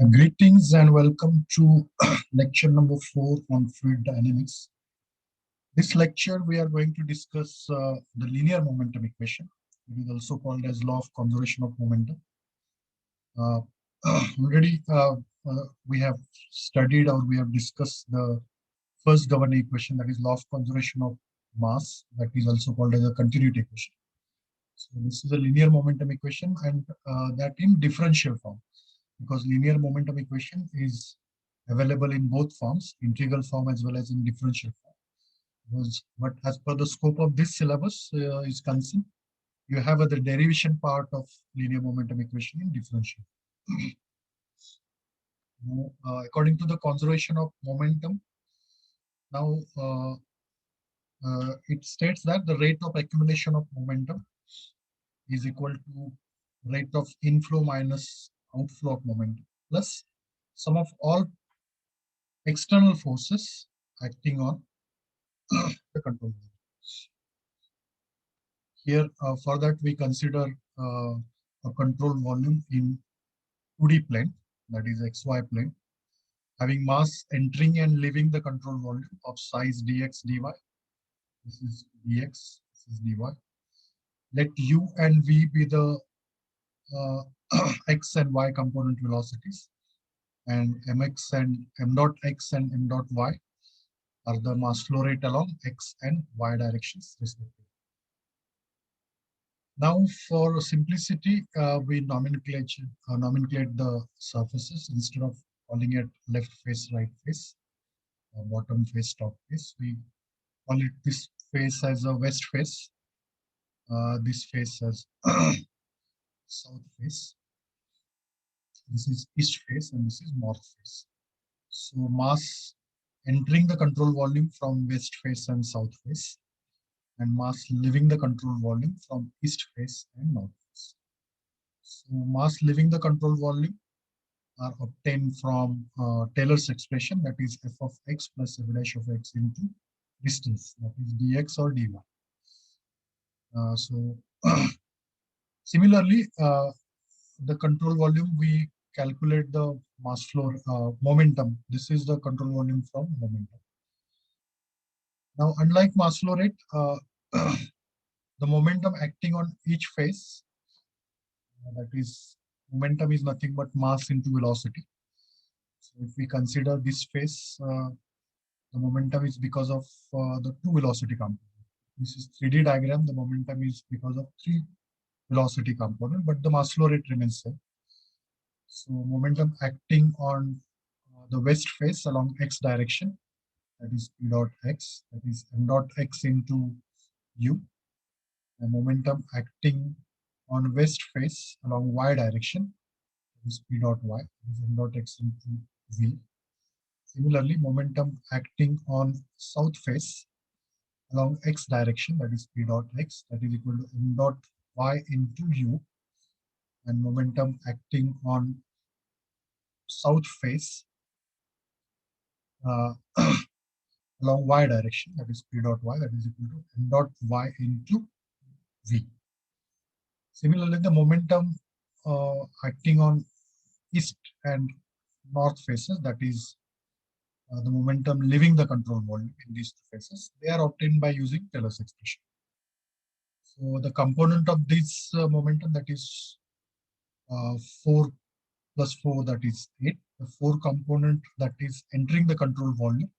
Greetings and welcome to lecture number 4 on fluid dynamics. This lecture we are going to discuss the linear momentum equation. It is also called as law of conservation of momentum. Uh, already we have studied or we have discussed the first governing equation, that is law of conservation of mass, that is also called as a continuity equation. So this is a linear momentum equation, and that in differential form, because linear momentum equation is available in both forms, integral form as well as in differential form. But as per the scope of this syllabus is concerned, you have the derivation part of linear momentum equation in differential. Now, according to the conservation of momentum, now it states that the rate of accumulation of momentum is equal to rate of inflow minus outflow of momentum plus sum of all external forces acting on the control. Here, for that, we consider a control volume in 2D plane, that is XY plane, having mass entering and leaving the control volume of size dx dy. This is dx, this is dy. Let u and v be the x and y component velocities, and mx and m dot x and m dot y are the mass flow rate along x and y directions respectively. Now, for simplicity, we nomenclate the surfaces instead of calling it left face, right face, bottom face, top face. We call it this face as a west face, this face as south face. This is east face, and this is north face. So mass entering the control volume from west face and south face, and mass leaving the control volume from east face and north face. So mass leaving the control volume are obtained from Taylor's expression, that is f of x plus f dash of x into distance, that is dx or dy. So similarly, the control volume, we calculate the mass flow momentum. This is the control volume from momentum. Now, unlike mass flow rate, the momentum acting on each phase, that is, momentum is nothing but mass into velocity. So if we consider this phase, the momentum is because of the two velocity component. This is 3D diagram. The momentum is because of three velocity component, but the mass flow rate remains same. So momentum acting on the west face along x direction, that is p dot x, that is m dot x into u. And momentum acting on west face along y direction, that is p dot y, that is m dot x into v. Similarly, momentum acting on south face along x direction, that is p dot x, that is equal to m dot y into u, and momentum acting on south face uh, along y direction, that is p dot y, that is equal to m dot y into v. Similarly, the momentum acting on east and north faces, that is the momentum leaving the control volume in these two faces, they are obtained by using Taylor's expression. So the component of this momentum, that is 4 plus 4, that is 8. The 4 component that is entering the control volume,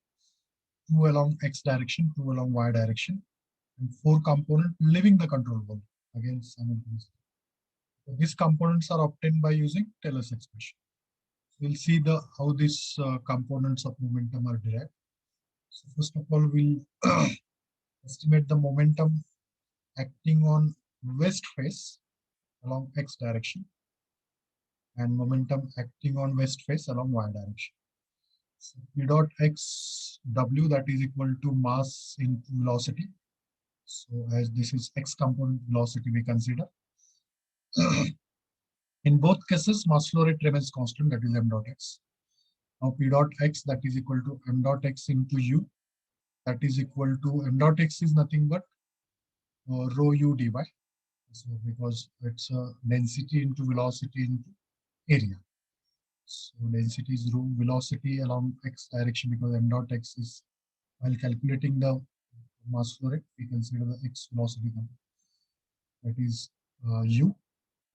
2 along x direction, 2 along y direction, and 4 component leaving the control volume, again simultaneously. So these components are obtained by using Taylor's expression. We'll see how these components of momentum are derived. So first of all, we'll estimate the momentum acting on west face along x direction, and momentum acting on west face along y direction. So p dot x w, that is equal to mass into velocity. So as this is x component velocity, we consider. In both cases, mass flow rate remains constant, that is m dot x. Now p dot x, that is equal to m dot x into u, that is equal to m dot x is nothing but rho u dy. So because it's density into velocity into area. So density is rho, velocity along x direction, because m dot x is, while calculating the mass flow rate, we consider the x velocity number, that is u,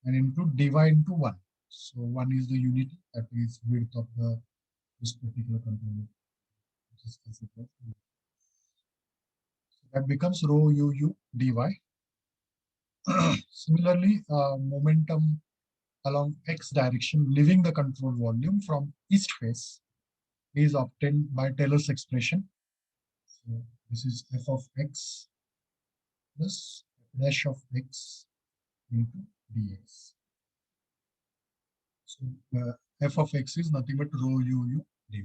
and into dy into 1. So 1 is the unit, that is width of the this particular control, which is considered. So that becomes rho u dy. Similarly, momentum along x direction leaving the control volume from east face is obtained by Taylor's expression. So this is f of x plus dash of x into dx. So f of x is nothing but rho u dy.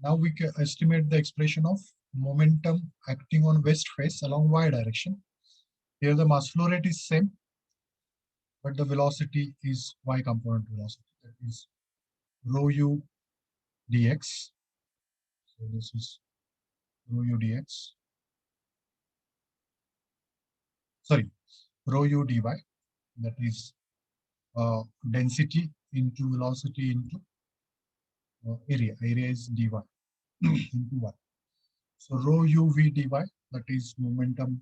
Now we can estimate the expression of momentum acting on west face along y direction. Here the mass flow rate is same, but the velocity is y component velocity, that is rho u dx. So this is rho u dx. Sorry, rho u dy, that is density into velocity into area. Area is dy into 1. So rho u v dy, that is momentum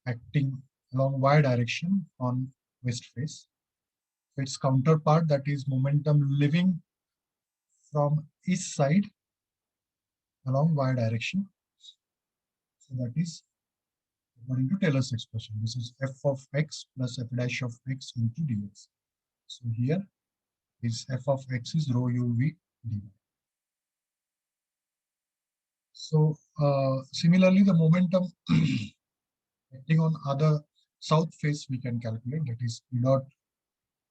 acting along y direction on west face. Its counterpart, that is momentum leaving from east side along y direction. So that is according to Taylor's expression. This is f of x plus f dash of x into dx. So here is f of x is rho u v dy. So similarly, the momentum acting on other south face we can calculate, that is p dot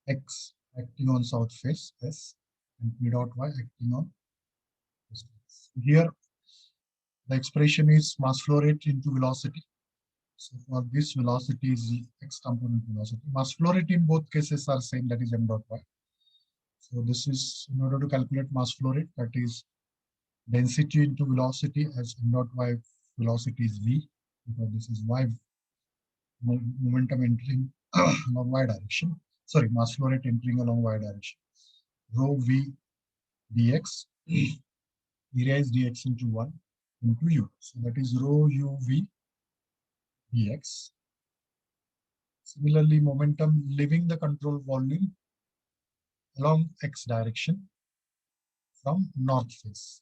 x acting on south face s and p dot y acting on west face. Here the expression is mass flow rate into velocity. So for this velocity is the x component velocity. Mass flow rate in both cases are same, that is m dot y. So this is in order to calculate mass flow rate, that is density into velocity, as m dot y velocity is v, because this is y momentum entering along y direction. Sorry, mass flow rate entering along y direction. Rho v dx, area is dx into 1 into u. So that is rho u v dx. Similarly, momentum leaving the control volume along x direction from north face.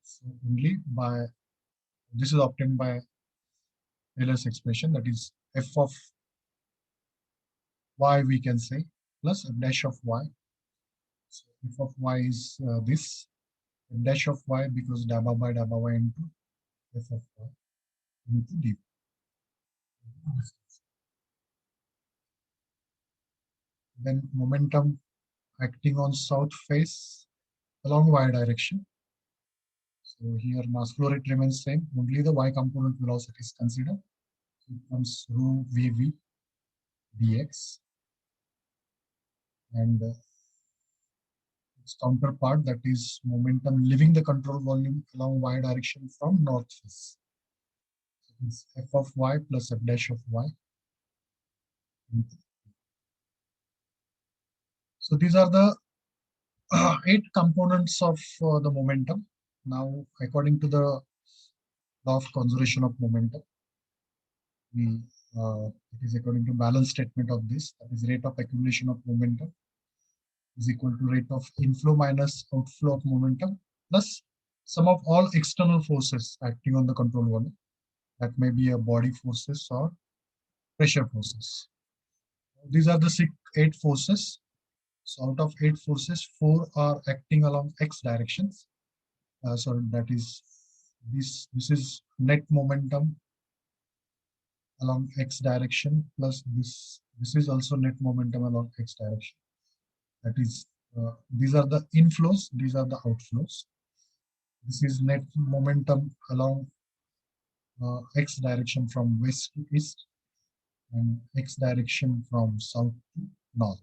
So only by, this is obtained by Taylor's expression, that is f of y we can say plus f dash of y. So f of y is this, f dash of y, because dabba by dabba y into f of y into d. Then momentum acting on south face along y direction. So here mass flow rate remains same, only the y component velocity is considered. So it comes rho vv dx, and its counterpart, that is momentum leaving the control volume along y direction from north face. So it's f of y plus f dash of y. So these are the 8 components of the momentum. Now, according to the law of conservation of momentum, it is according to balance statement of this, that is rate of accumulation of momentum is equal to rate of inflow minus outflow of momentum plus sum of all external forces acting on the control volume. That may be a body forces or pressure forces. These are the 8 forces. So out of 8 forces, 4 are acting along x directions. So that is this is net momentum along x direction plus this is also net momentum along x direction. That is these are the inflows, these are the outflows. This is net momentum along x direction from west to east and x direction from south to north.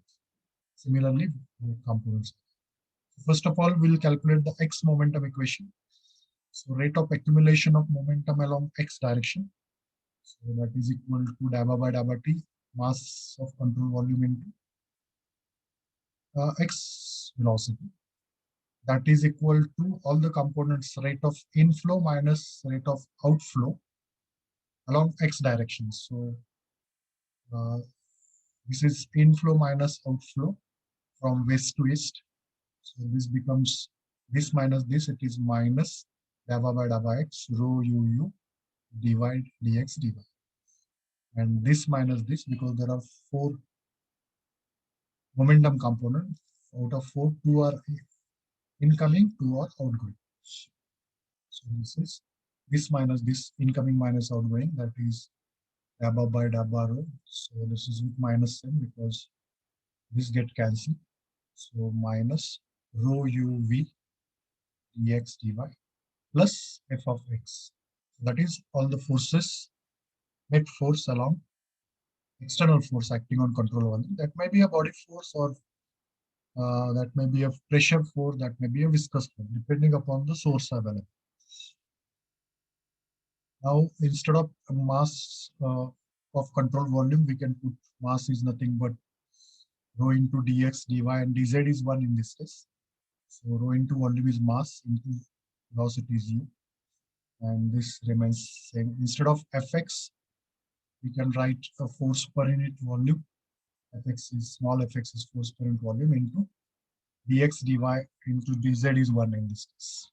Similarly, the components. First of all, we'll calculate the x momentum equation. So rate of accumulation of momentum along x direction. So that is equal to dabba by dabba t, mass of control volume into x velocity, that is equal to all the components rate of inflow minus rate of outflow along x direction. So uh, this is inflow minus outflow from west to east. So this becomes this minus this, it is minus dabba by dabba x rho u divide dx dy. And this minus this, because there are four momentum components. Out of four, two are incoming, two are outgoing. So this is this minus this incoming minus outgoing, that is dabba by dabba rho. So this is with minus sign because this get cancelled. So minus rho uv dx dy plus f of x. That is all the forces, net force along external force acting on control volume. That may be a body force, or that may be a pressure force, that may be a viscous force, depending upon the source available. Now, instead of a mass of control volume, we can put mass is nothing but rho into dx, dy, and dz is 1 in this case. So rho into volume is mass into velocity is u, and this remains same. Instead of fx, we can write a force per unit volume. Fx is small fx is force per unit volume into dx dy into dz is 1 in this case.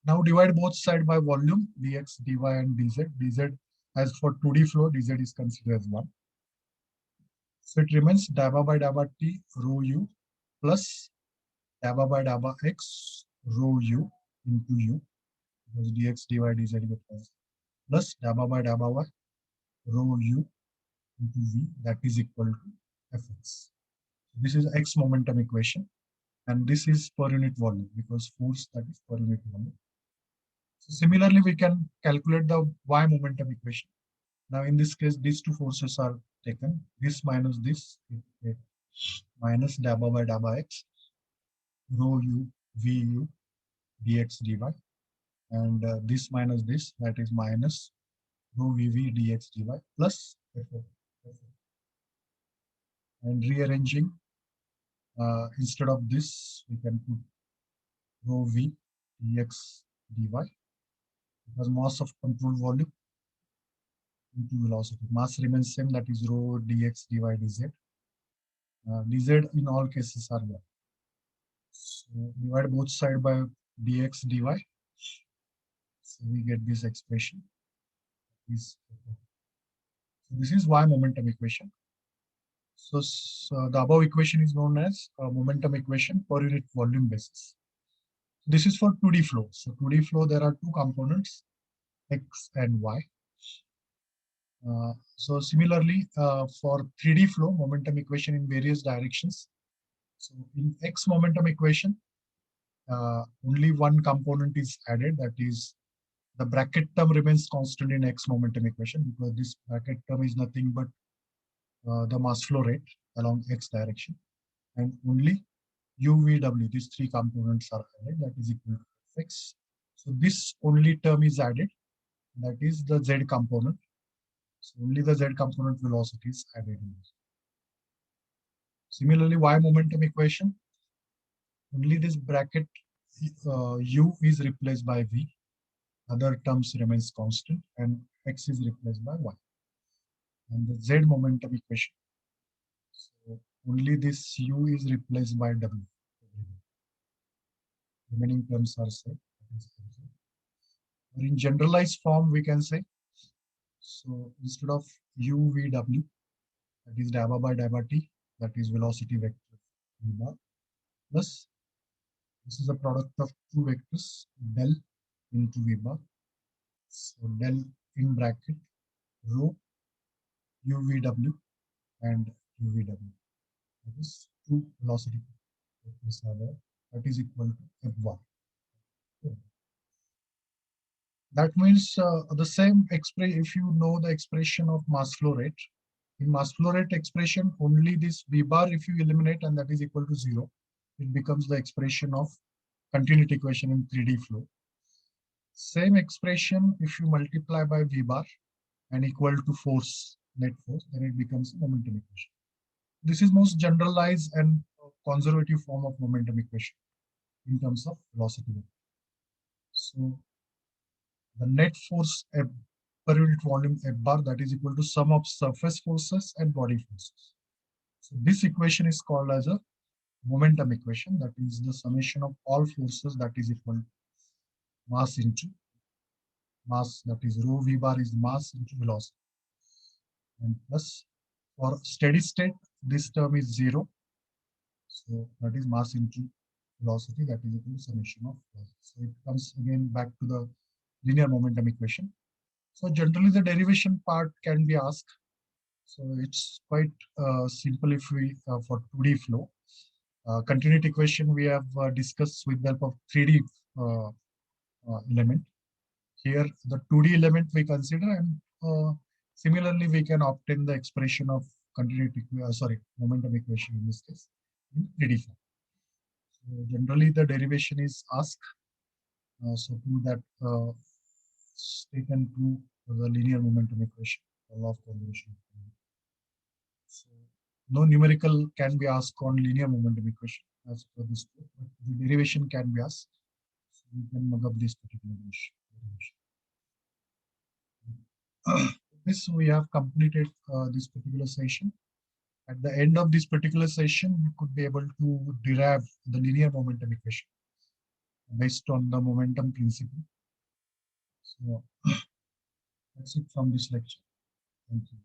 Now divide both sides by volume, dx, dy, and dz. dz, as for 2D flow, dz is considered as 1. So it remains dabba by dabba t rho u plus dabba by dabba x rho u into u, because dx, dy, dz becomes plus dabba by dabba y rho u into v, that is equal to fx. This is x momentum equation, and this is per unit volume, because force, that is per unit volume. So similarly, we can calculate the y momentum equation. Now, in this case, these two forces are taken. This minus this, minus dabba by dabba x, rho u, vu, dx dy, and this minus this, that is minus rho vv dx dy plus f. And rearranging, instead of this, we can put rho v dx dy, because mass of control volume into velocity. Mass remains same, that is rho dx dy dz. Dz in all cases are 1. So divide both sides by dx dy. So we get this expression. So this is y momentum equation. So, the above equation is known as momentum equation per unit volume basis. This is for 2D flow. So 2D flow, there are two components, x and y. So similarly, for 3D flow, momentum equation in various directions. So in x momentum equation, only one component is added, that is the bracket term remains constant in x momentum equation, because this bracket term is nothing but the mass flow rate along x direction, and only UVW, these three components are added, that is equal to fx. So this only term is added, that is the z component. So only the z component velocity is added in this. Similarly, y momentum equation, only this bracket u is replaced by v, other terms remains constant, and x is replaced by y. And the z momentum equation, so only this u is replaced by w. Remaining terms are same. Or in generalized form, we can say, so instead of UVW, that is dabba by dabba t, that is velocity vector v bar, plus this is a product of two vectors, del into v bar. So del in bracket rho UVW and UVW. That is two velocity vectors are there. That is equal to F1. That means the same expression, if you know the expression of mass flow rate, in mass flow rate expression, only this V bar, if you eliminate, and that is equal to 0, it becomes the expression of continuity equation in 3D flow. Same expression, if you multiply by V bar and equal to force, net force, then it becomes momentum equation. This is most generalized and conservative form of momentum equation in terms of velocity. So the net force per unit volume F bar, that is equal to sum of surface forces and body forces. So this equation is called as a momentum equation, that is the summation of all forces, that is equal to mass into mass, that is rho v bar is mass into velocity, and plus for steady state this term is 0, so that is mass into velocity, that is equal to summation of velocity. So it comes again back to the linear momentum equation. So generally the derivation part can be asked. So it's quite simple if we for 2D flow. Continuity equation we have discussed with the help of 3D element. Here the 2D element we consider, and similarly we can obtain the expression of continuity, momentum equation in this case in 3D form. So generally the derivation is asked. So prove that taken to the linear momentum equation, the law of conservation. So no numerical can be asked on linear momentum equation as per this, but the derivation can be asked. So we can mug up this particular derivation. This we have completed this particular session. At the end of this particular session, you could be able to derive the linear momentum equation based on the momentum principle. So that's it from this lecture. Thank you.